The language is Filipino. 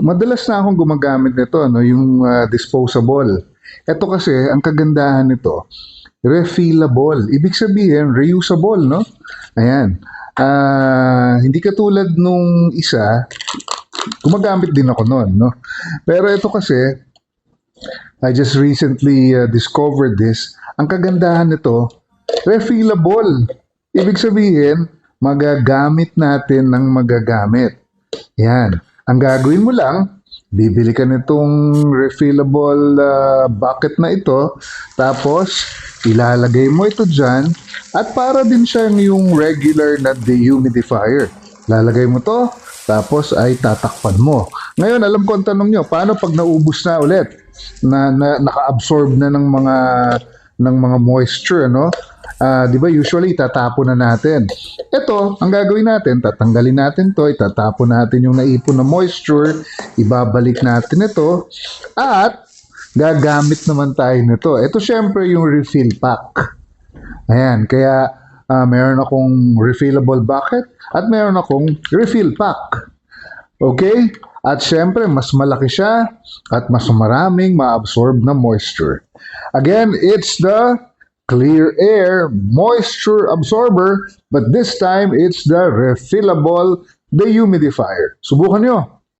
Madalas na akong gumagamit nito, ano, yung disposable. Ito kasi, ang kagandahan nito, refillable. Ibig sabihin, reusable, no? Ayan. Hindi katulad nung isa, gumagamit din ako noon, no? Pero ito kasi, I just recently discovered this. Ang kagandahan nito, refillable. Ibig sabihin, magagamit natin ng magagamit. Yan. Ang gagawin mo lang, bibili ka nitong refillable bucket na ito, tapos ilalagay mo ito dyan, at para din siyang yung regular na dehumidifier. Lalagay mo to, tapos ay tatakpan mo. Ngayon, alam ko ang tanong nyo, paano pag naubos na ulit? Naka-absorb na ng mga moisture, no? 'Di ba usually itatapon na natin. Ito, ang gagawin natin, tatanggalin natin 'to, itatapon natin yung naipon na moisture, ibabalik natin ito at gagamit naman tayo nito. Ito syempre yung refill pack. Ayan, kaya meron akong refillable bucket at meron akong refill pack. Okay? At syempre, mas malaki siya at mas maraming ma-absorb na moisture. Again, it's the Clear Air Moisture Absorber, but this time it's the refillable dehumidifier. Subukan nyo.